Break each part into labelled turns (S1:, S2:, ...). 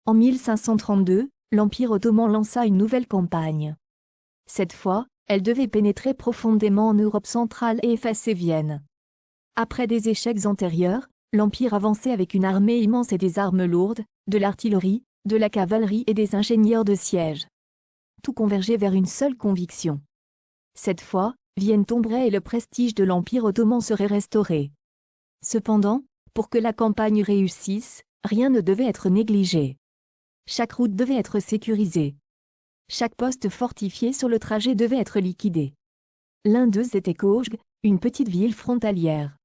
S1: En 1532, l'Empire ottoman lança une nouvelle campagne. Cette fois, elle devait pénétrer profondément en Europe centrale et effacer Vienne. Après des échecs antérieurs, l'Empire avançait avec une armée immense et des armes lourdes, de l'artillerie, de la cavalerie et des ingénieurs de siège. Tout convergeait vers une seule conviction. Cette fois, Vienne tomberait et le prestige de l'Empire ottoman serait restauré. Cependant, pour que la campagne réussisse, rien ne devait être négligé. Chaque route devait être sécurisée. Chaque poste fortifié sur le trajet devait être liquidé. L'un d'eux était Kőszeg, une petite ville frontalière.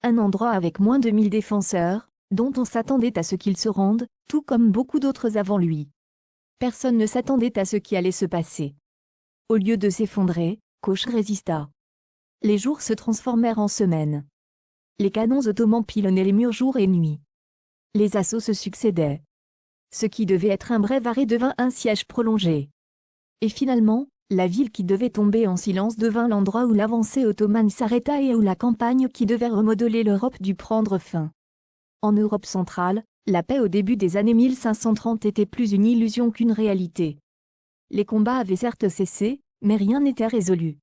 S1: Un endroit avec moins de 1000 défenseurs, dont on s'attendait à ce qu'ils se rendent, tout comme beaucoup d'autres avant lui. Personne ne s'attendait à ce qui allait se passer. Au lieu de s'effondrer, Kőszeg résista. Les jours se transformèrent en semaines. Les canons ottomans pilonnaient les murs jour et nuit. Les assauts se succédaient. Ce qui devait être un bref arrêt devint un siège prolongé. Et finalement, la ville qui devait tomber en silence devint l'endroit où l'avancée ottomane s'arrêta et où la campagne qui devait remodeler l'Europe dut prendre fin. En Europe centrale, la paix au début des années 1530 était plus une illusion qu'une réalité. Les combats avaient certes cessé, mais rien n'était résolu.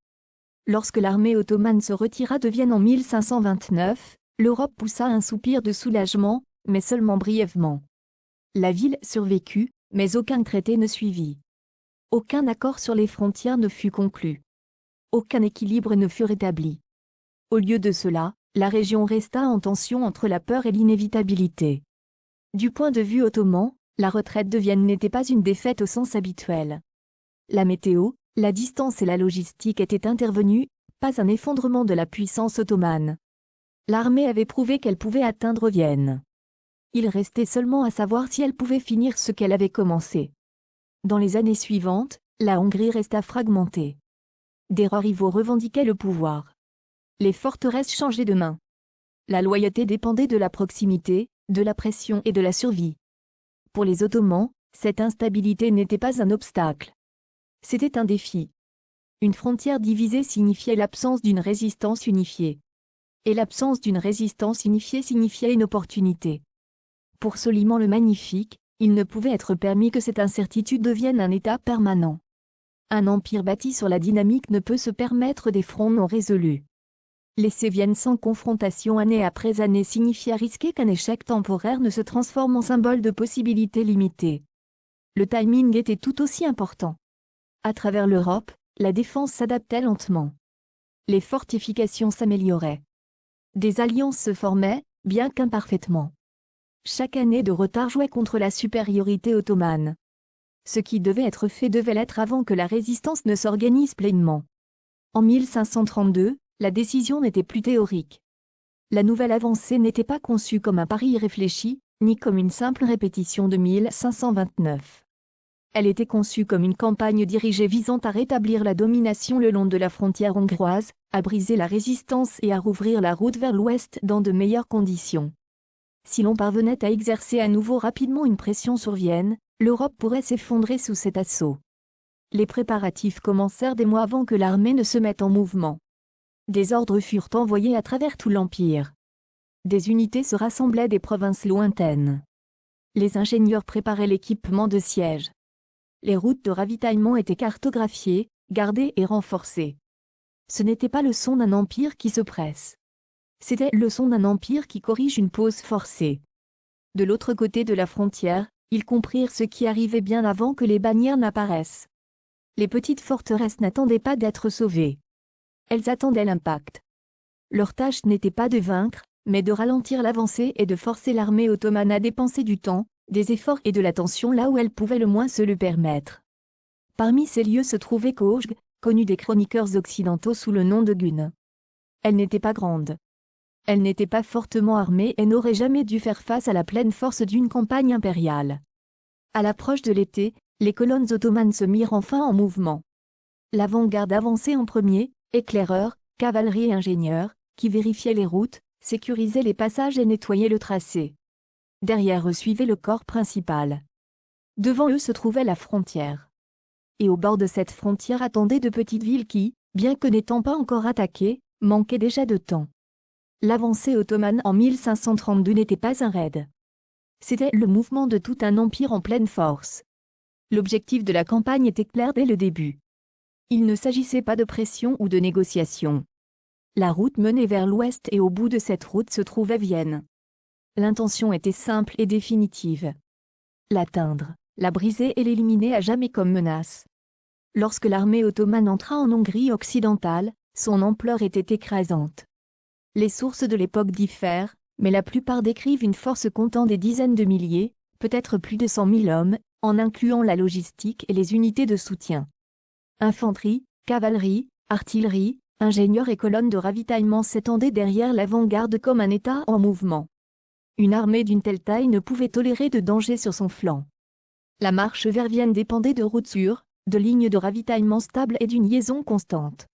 S1: Lorsque l'armée ottomane se retira de Vienne en 1529, l'Europe poussa un soupir de soulagement, mais seulement brièvement. La ville survécut, mais aucun traité ne suivit. Aucun accord sur les frontières ne fut conclu. Aucun équilibre ne fut rétabli. Au lieu de cela, la région resta en tension entre la peur et l'inévitabilité. Du point de vue ottoman, la retraite de Vienne n'était pas une défaite au sens habituel. La météo, la distance et la logistique étaient intervenues, pas un effondrement de la puissance ottomane. L'armée avait prouvé qu'elle pouvait atteindre Vienne. Il restait seulement à savoir si elle pouvait finir ce qu'elle avait commencé. Dans les années suivantes, la Hongrie resta fragmentée. Des rivaux revendiquaient le pouvoir. Les forteresses changeaient de main. La loyauté dépendait de la proximité, de la pression et de la survie. Pour les Ottomans, cette instabilité n'était pas un obstacle. C'était un défi. Une frontière divisée signifiait l'absence d'une résistance unifiée. Et l'absence d'une résistance unifiée signifiait une opportunité. Pour Soliman le Magnifique, il ne pouvait être permis que cette incertitude devienne un état permanent. Un empire bâti sur la dynamique ne peut se permettre des fronts non résolus. Laisser Vienne sans confrontation année après année signifiait risquer qu'un échec temporaire ne se transforme en symbole de possibilités limitées. Le timing était tout aussi important. À travers l'Europe, la défense s'adaptait lentement. Les fortifications s'amélioraient. Des alliances se formaient, bien qu'imparfaitement. Chaque année de retard jouait contre la supériorité ottomane. Ce qui devait être fait devait l'être avant que la résistance ne s'organise pleinement. En 1532, la décision n'était plus théorique. La nouvelle avancée n'était pas conçue comme un pari irréfléchi, ni comme une simple répétition de 1529. Elle était conçue comme une campagne dirigée visant à rétablir la domination le long de la frontière hongroise, à briser la résistance et à rouvrir la route vers l'ouest dans de meilleures conditions. Si l'on parvenait à exercer à nouveau rapidement une pression sur Vienne, l'Europe pourrait s'effondrer sous cet assaut. Les préparatifs commencèrent des mois avant que l'armée ne se mette en mouvement. Des ordres furent envoyés à travers tout l'Empire. Des unités se rassemblaient des provinces lointaines. Les ingénieurs préparaient l'équipement de siège. Les routes de ravitaillement étaient cartographiées, gardées et renforcées. Ce n'était pas le son d'un empire qui se presse. C'était le son d'un empire qui corrige une pause forcée. De l'autre côté de la frontière, ils comprirent ce qui arrivait bien avant que les bannières n'apparaissent. Les petites forteresses n'attendaient pas d'être sauvées. Elles attendaient l'impact. Leur tâche n'était pas de vaincre, mais de ralentir l'avancée et de forcer l'armée ottomane à dépenser du temps, des efforts et de l'attention là où elle pouvait le moins se le permettre. Parmi ces lieux se trouvait Kőszeg, connu des chroniqueurs occidentaux sous le nom de Gun. Elle n'était pas grande. Elle n'était pas fortement armée et n'aurait jamais dû faire face à la pleine force d'une campagne impériale. À l'approche de l'été, les colonnes ottomanes se mirent enfin en mouvement. L'avant-garde avançait en premier, éclaireurs, cavalerie et ingénieurs, qui vérifiaient les routes, sécurisaient les passages et nettoyaient le tracé. Derrière eux suivait le corps principal. Devant eux se trouvait la frontière. Et au bord de cette frontière attendaient de petites villes qui, bien que n'étant pas encore attaquées, manquaient déjà de temps. L'avancée ottomane en 1532 n'était pas un raid. C'était le mouvement de tout un empire en pleine force. L'objectif de la campagne était clair dès le début. Il ne s'agissait pas de pression ou de négociation. La route menait vers l'ouest et au bout de cette route se trouvait Vienne. L'intention était simple et définitive. L'atteindre, la briser et l'éliminer à jamais comme menace. Lorsque l'armée ottomane entra en Hongrie occidentale, son ampleur était écrasante. Les sources de l'époque diffèrent, mais la plupart décrivent une force comptant des dizaines de milliers, peut-être plus de 100 000 hommes, en incluant la logistique et les unités de soutien. Infanterie, cavalerie, artillerie, ingénieurs et colonnes de ravitaillement s'étendaient derrière l'avant-garde comme un État en mouvement. Une armée d'une telle taille ne pouvait tolérer de danger sur son flanc. La marche vers Vienne dépendait de routes sûres, de lignes de ravitaillement stables et d'une liaison constante.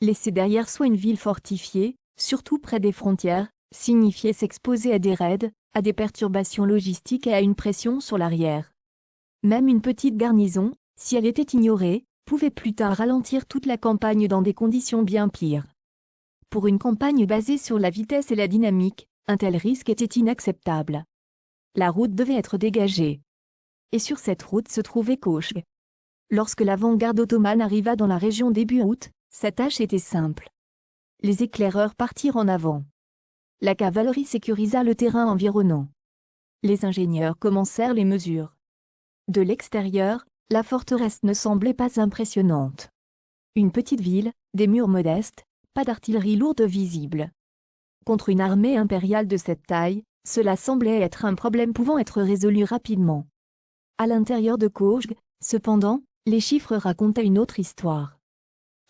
S1: Laisser derrière soi une ville fortifiée, surtout près des frontières, signifiait s'exposer à des raids, à des perturbations logistiques et à une pression sur l'arrière. Même une petite garnison, si elle était ignorée, pouvait plus tard ralentir toute la campagne dans des conditions bien pires. Pour une campagne basée sur la vitesse et la dynamique, un tel risque était inacceptable. La route devait être dégagée. Et sur cette route se trouvait Kauchg. Lorsque l'avant-garde ottomane arriva dans la région début août, sa tâche était simple. Les éclaireurs partirent en avant. La cavalerie sécurisa le terrain environnant. Les ingénieurs commencèrent les mesures. De l'extérieur, la forteresse ne semblait pas impressionnante. Une petite ville, des murs modestes, pas d'artillerie lourde visible. Contre une armée impériale de cette taille, cela semblait être un problème pouvant être résolu rapidement. À l'intérieur de Kauchg, cependant, les chiffres racontaient une autre histoire.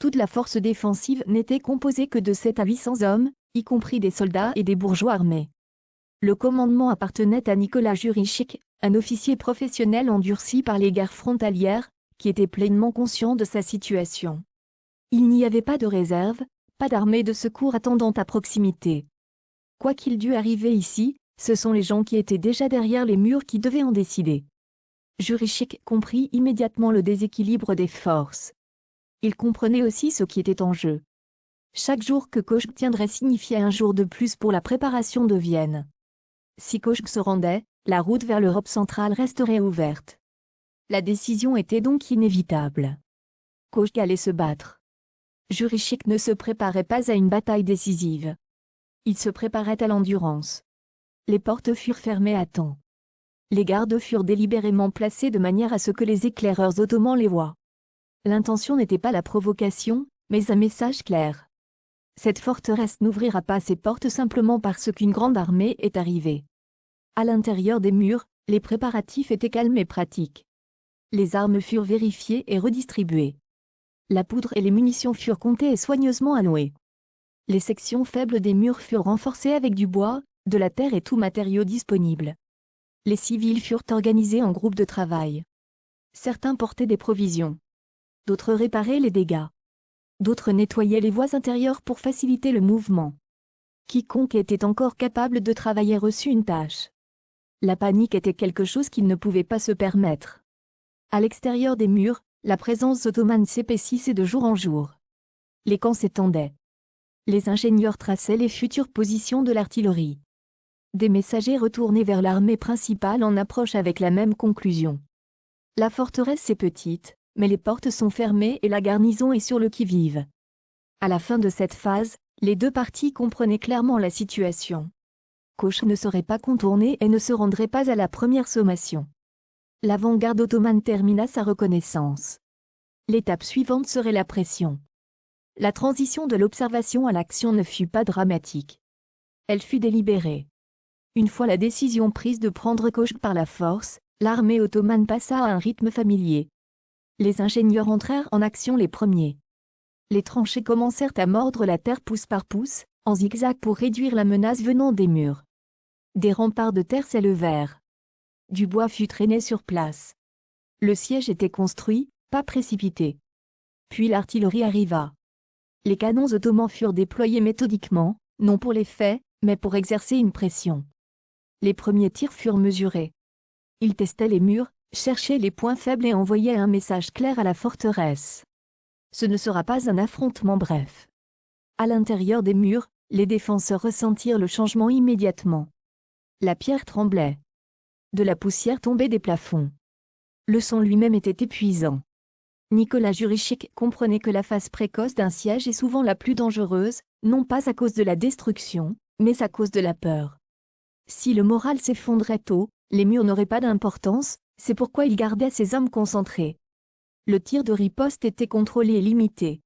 S1: Toute la force défensive n'était composée que de 7 à 800 hommes, y compris des soldats et des bourgeois armés. Le commandement appartenait à Nicolas Jurichik, un officier professionnel endurci par les guerres frontalières, qui était pleinement conscient de sa situation. Il n'y avait pas de réserve, pas d'armée de secours attendant à proximité. Quoi qu'il dût arriver ici, ce sont les gens qui étaient déjà derrière les murs qui devaient en décider. Jurichik comprit immédiatement le déséquilibre des forces. Il comprenait aussi ce qui était en jeu. Chaque jour que Kauchg tiendrait signifiait un jour de plus pour la préparation de Vienne. Si Kauchg se rendait, la route vers l'Europe centrale resterait ouverte. La décision était donc inévitable. Kauchg allait se battre. Jurichik ne se préparait pas à une bataille décisive. Il se préparait à l'endurance. Les portes furent fermées à temps. Les gardes furent délibérément placés de manière à ce que les éclaireurs ottomans les voient. L'intention n'était pas la provocation, mais un message clair. Cette forteresse n'ouvrira pas ses portes simplement parce qu'une grande armée est arrivée. À l'intérieur des murs, les préparatifs étaient calmes et pratiques. Les armes furent vérifiées et redistribuées. La poudre et les munitions furent comptées et soigneusement allouées. Les sections faibles des murs furent renforcées avec du bois, de la terre et tout matériau disponible. Les civils furent organisés en groupes de travail. Certains portaient des provisions. D'autres réparaient les dégâts. D'autres nettoyaient les voies intérieures pour faciliter le mouvement. Quiconque était encore capable de travailler reçut une tâche. La panique était quelque chose qu'il ne pouvait pas se permettre. À l'extérieur des murs, la présence ottomane s'épaississait de jour en jour. Les camps s'étendaient. Les ingénieurs traçaient les futures positions de l'artillerie. Des messagers retournaient vers l'armée principale en approche avec la même conclusion. La forteresse est petite, mais les portes sont fermées et la garnison est sur le qui-vive. À la fin de cette phase, les deux parties comprenaient clairement la situation. Kauchg ne serait pas contourné et ne se rendrait pas à la première sommation. L'avant-garde ottomane termina sa reconnaissance. L'étape suivante serait la pression. La transition de l'observation à l'action ne fut pas dramatique. Elle fut délibérée. Une fois la décision prise de prendre Kauchg par la force, l'armée ottomane passa à un rythme familier. Les ingénieurs entrèrent en action les premiers. Les tranchées commencèrent à mordre la terre pouce par pouce, en zigzag pour réduire la menace venant des murs. Des remparts de terre s'élevèrent. Du bois fut traîné sur place. Le siège était construit, pas précipité. Puis l'artillerie arriva. Les canons ottomans furent déployés méthodiquement, non pour les faits, mais pour exercer une pression. Les premiers tirs furent mesurés. Ils testaient les murs, cherchaient les points faibles et envoyaient un message clair à la forteresse. Ce ne sera pas un affrontement bref. À l'intérieur des murs, les défenseurs ressentirent le changement immédiatement. La pierre tremblait. De la poussière tombait des plafonds. Le son lui-même était épuisant. Nicolas Juricik comprenait que la phase précoce d'un siège est souvent la plus dangereuse, non pas à cause de la destruction, mais à cause de la peur. Si le moral s'effondrait tôt, les murs n'auraient pas d'importance, c'est pourquoi il gardait ses hommes concentrés. Le tir de riposte était contrôlé et limité.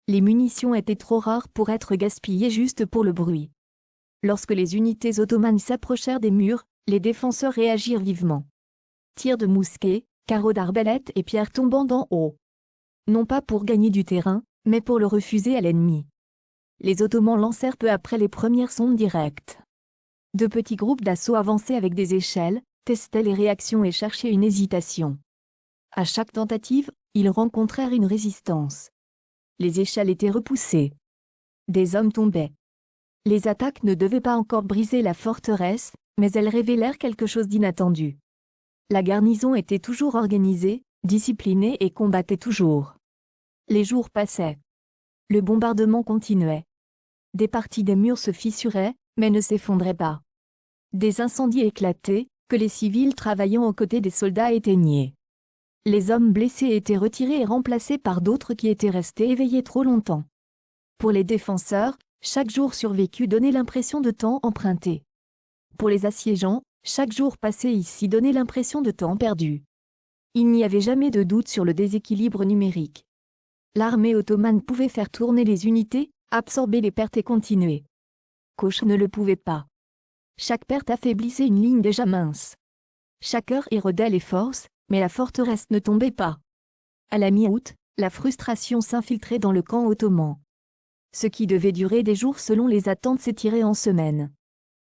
S1: Les munitions étaient trop rares pour être gaspillées juste pour le bruit. Lorsque les unités ottomanes s'approchèrent des murs, les défenseurs réagirent vivement. Tirs de mousquet, carreaux d'arbalète et pierres tombant d'en haut. Non pas pour gagner du terrain, mais pour le refuser à l'ennemi. Les Ottomans lancèrent peu après les premières sondes directes. De petits groupes d'assaut avançaient avec des échelles, testaient les réactions et cherchaient une hésitation. À chaque tentative, ils rencontrèrent une résistance. Les échelles étaient repoussées. Des hommes tombaient. Les attaques ne devaient pas encore briser la forteresse, mais elles révélèrent quelque chose d'inattendu. La garnison était toujours organisée, disciplinée et combattait toujours. Les jours passaient. Le bombardement continuait. Des parties des murs se fissuraient, mais ne s'effondraient pas. Des incendies éclataient, que les civils travaillant aux côtés des soldats éteignaient. Les hommes blessés étaient retirés et remplacés par d'autres qui étaient restés éveillés trop longtemps. Pour les défenseurs, chaque jour survécu donnait l'impression de temps emprunté. Pour les assiégeants, chaque jour passé ici donnait l'impression de temps perdu. Il n'y avait jamais de doute sur le déséquilibre numérique. L'armée ottomane pouvait faire tourner les unités, absorber les pertes et continuer. Koch ne le pouvait pas. Chaque perte affaiblissait une ligne déjà mince. Chaque heure érodait les forces, mais la forteresse ne tombait pas. À la mi-août, la frustration s'infiltrait dans le camp ottoman. Ce qui devait durer des jours selon les attentes s'étirait en semaines.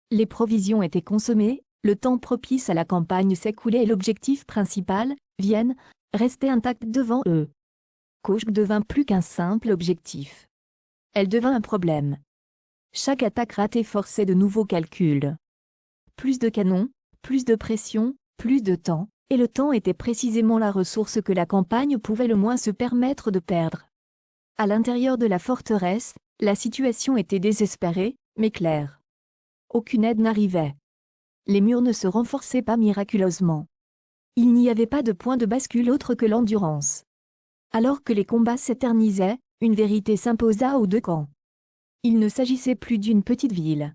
S1: Les provisions étaient consommées, le temps propice à la campagne s'écoulait et l'objectif principal, Vienne, restait intact devant eux. Koch devint plus qu'un simple objectif. Elle devint un problème. Chaque attaque ratée forçait de nouveaux calculs. Plus de canons, plus de pression, plus de temps, et le temps était précisément la ressource que la campagne pouvait le moins se permettre de perdre. À l'intérieur de la forteresse, la situation était désespérée, mais claire. Aucune aide n'arrivait. Les murs ne se renforçaient pas miraculeusement. Il n'y avait pas de point de bascule autre que l'endurance. Alors que les combats s'éternisaient, une vérité s'imposa aux deux camps. Il ne s'agissait plus d'une petite ville.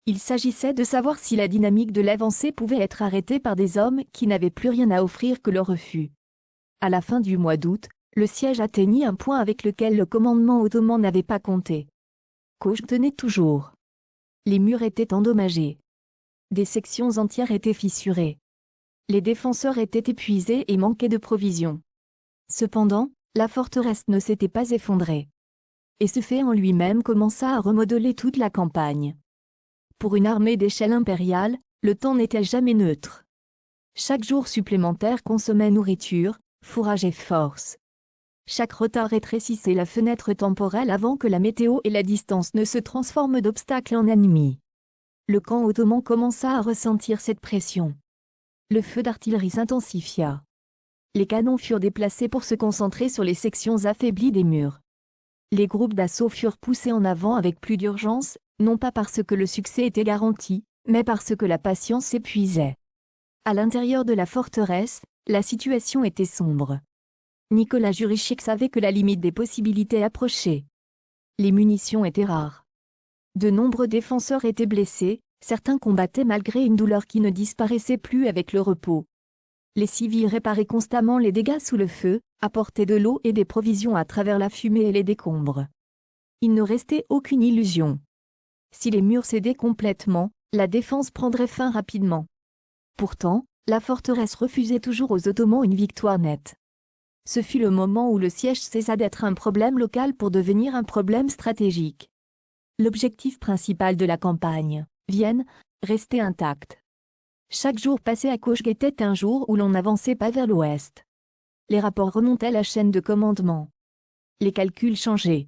S1: Il s'agissait de savoir si la dynamique de l'avancée pouvait être arrêtée par des hommes qui n'avaient plus rien à offrir que le refus. À la fin du mois d'août, le siège atteignit un point avec lequel le commandement ottoman n'avait pas compté. Koch tenait toujours. Les murs étaient endommagés. Des sections entières étaient fissurées. Les défenseurs étaient épuisés et manquaient de provisions. Cependant, la forteresse ne s'était pas effondrée. Et ce fait en lui-même commença à remodeler toute la campagne. Pour une armée d'échelle impériale, le temps n'était jamais neutre. Chaque jour supplémentaire consommait nourriture, fourrage et force. Chaque retard rétrécissait la fenêtre temporelle avant que la météo et la distance ne se transforment d'obstacle en ennemi. Le camp ottoman commença à ressentir cette pression. Le feu d'artillerie s'intensifia. Les canons furent déplacés pour se concentrer sur les sections affaiblies des murs. Les groupes d'assaut furent poussés en avant avec plus d'urgence, non pas parce que le succès était garanti, mais parce que la patience s'épuisait. À l'intérieur de la forteresse, la situation était sombre. Nicolas Juricik savait que la limite des possibilités approchait. Les munitions étaient rares. De nombreux défenseurs étaient blessés, certains combattaient malgré une douleur qui ne disparaissait plus avec le repos. Les civils réparaient constamment les dégâts sous le feu, apportaient de l'eau et des provisions à travers la fumée et les décombres. Il ne restait aucune illusion. Si les murs cédaient complètement, la défense prendrait fin rapidement. Pourtant, la forteresse refusait toujours aux Ottomans une victoire nette. Ce fut le moment où le siège cessa d'être un problème local pour devenir un problème stratégique. L'objectif principal de la campagne, Vienne, restait intact. Chaque jour passé à Koch était un jour où l'on n'avançait pas vers l'ouest. Les rapports remontaient la chaîne de commandement. Les calculs changeaient.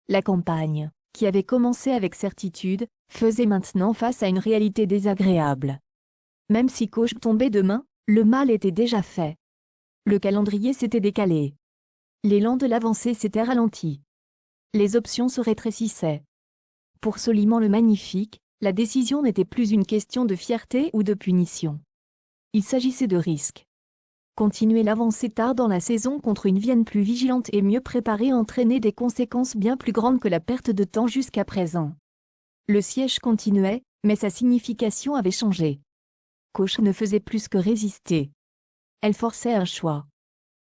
S1: La campagne, qui avait commencé avec certitude, faisait maintenant face à une réalité désagréable. Même si Koch tombait demain, le mal était déjà fait. Le calendrier s'était décalé. L'élan de l'avancée s'était ralenti. Les options se rétrécissaient. Pour Soliman le Magnifique, la décision n'était plus une question de fierté ou de punition. il s'agissait de risques. Continuer l'avancée tard dans la saison contre une Vienne plus vigilante et mieux préparée entraînait des conséquences bien plus grandes que la perte de temps jusqu'à présent. Le siège continuait, mais sa signification avait changé. Cauche ne faisait plus que résister. Elle forçait un choix.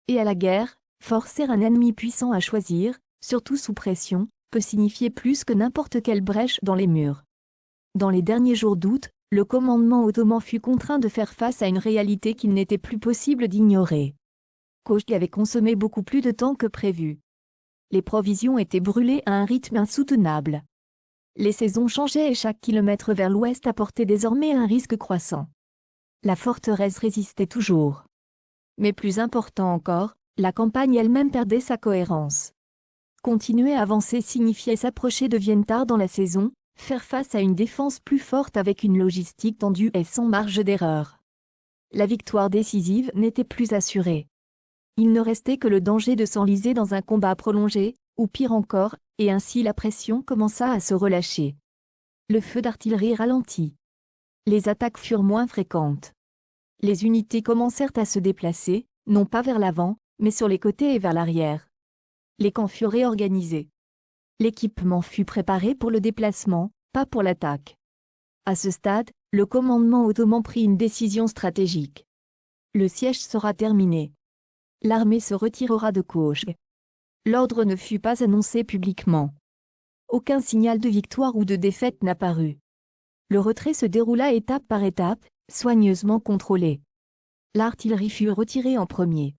S1: Et à la guerre, forcer un ennemi puissant à choisir, surtout sous pression, peut signifier plus que n'importe quelle brèche dans les murs. Dans les derniers jours d'août, le commandement ottoman fut contraint de faire face à une réalité qu'il n'était plus possible d'ignorer. Cauche avait consommé beaucoup plus de temps que prévu. Les provisions étaient brûlées à un rythme insoutenable. Les saisons changeaient et chaque kilomètre vers l'ouest apportait désormais un risque croissant. La forteresse résistait toujours. Mais plus important encore, la campagne elle-même perdait sa cohérence. Continuer à avancer signifiait s'approcher de Vienne tard dans la saison, faire face à une défense plus forte avec une logistique tendue et sans marge d'erreur. La victoire décisive n'était plus assurée. Il ne restait que le danger de s'enliser dans un combat prolongé, ou pire encore, et ainsi la pression commença à se relâcher. Le feu d'artillerie ralentit. Les attaques furent moins fréquentes. Les unités commencèrent à se déplacer, non pas vers l'avant, mais sur les côtés et vers l'arrière. Les camps furent réorganisés. L'équipement fut préparé pour le déplacement, pas pour l'attaque. À ce stade, le commandement ottoman prit une décision stratégique. Le siège sera terminé. L'armée se retirera de Cauche. L'ordre ne fut pas annoncé publiquement. Aucun signal de victoire ou de défaite n'apparut. Le retrait se déroula étape par étape, soigneusement contrôlé. L'artillerie fut retirée en premier.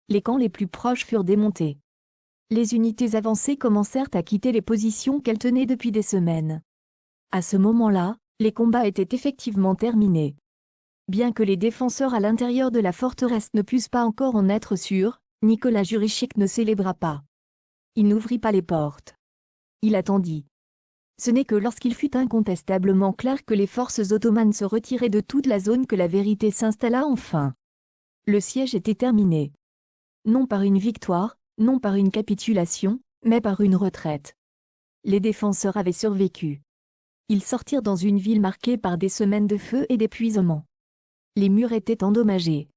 S1: Les camps les plus proches furent démontés. Les unités avancées commencèrent à quitter les positions qu'elles tenaient depuis des semaines. À ce moment-là, les combats étaient effectivement terminés. Bien que les défenseurs à l'intérieur de la forteresse ne pussent pas encore en être sûrs, Nicolas Juricek ne célébra pas. Il n'ouvrit pas les portes. Il attendit. Ce n'est que lorsqu'il fut incontestablement clair que les forces ottomanes se retiraient de toute la zone que la vérité s'installa enfin. Le siège était terminé. Non par une victoire, non par une capitulation, mais par une retraite. Les défenseurs avaient survécu. Ils sortirent dans une ville marquée par des semaines de feu et d'épuisement. Les murs étaient endommagés.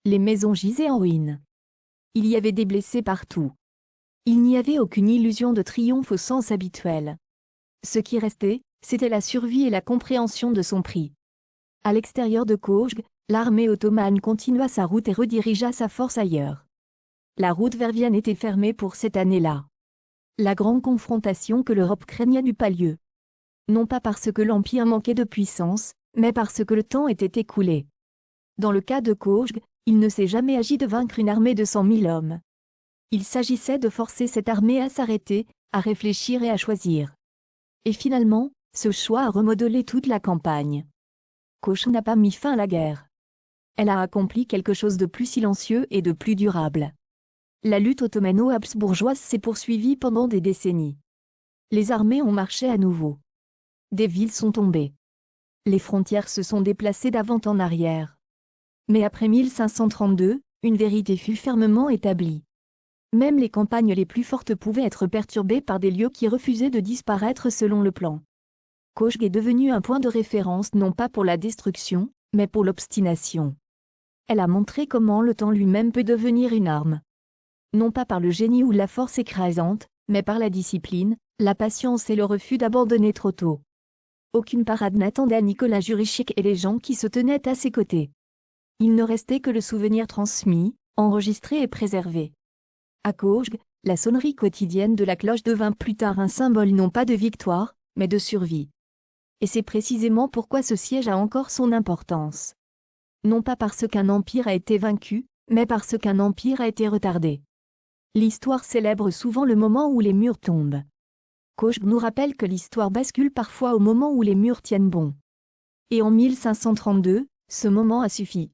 S1: Les maisons gisaient en ruine. Il y avait des blessés partout. Il n'y avait aucune illusion de triomphe au sens habituel. Ce qui restait, c'était la survie et la compréhension de son prix. À l'extérieur de Cauche, l'armée ottomane continua sa route et redirigea sa force ailleurs. La route vers Vienne était fermée pour cette année-là. La grande confrontation que l'Europe craignait n'eut pas lieu. Non pas parce que l'Empire manquait de puissance, mais parce que le temps était écoulé. Dans le cas de Cauche, il ne s'est jamais agi de vaincre une armée de 100 000 hommes. Il s'agissait de forcer cette armée à s'arrêter, à réfléchir et à choisir. Et finalement, ce choix a remodelé toute la campagne. Cauche n'a pas mis fin à la guerre. Elle a accompli quelque chose de plus silencieux et de plus durable. La lutte ottomano-habsbourgeoise s'est poursuivie pendant des décennies. Les armées ont marché à nouveau. Des villes sont tombées. Les frontières se sont déplacées d'avant en arrière. Mais après 1532, une vérité fut fermement établie. Même les campagnes les plus fortes pouvaient être perturbées par des lieux qui refusaient de disparaître selon le plan. Cauche est devenue un point de référence non pas pour la destruction, mais pour l'obstination. Elle a montré comment le temps lui-même peut devenir une arme. Non pas par le génie ou la force écrasante, mais par la discipline, la patience et le refus d'abandonner trop tôt. Aucune parade n'attendait Nicolas Juricek et les gens qui se tenaient à ses côtés. Il ne restait que le souvenir transmis, enregistré et préservé. À Cauche, la sonnerie quotidienne de la cloche devint plus tard un symbole non pas de victoire, mais de survie. Et c'est précisément pourquoi ce siège a encore son importance. Non pas parce qu'un empire a été vaincu, mais parce qu'un empire a été retardé. L'histoire célèbre souvent le moment où les murs tombent. Cauche nous rappelle que l'histoire bascule parfois au moment où les murs tiennent bon. Et en 1532, ce moment a suffi.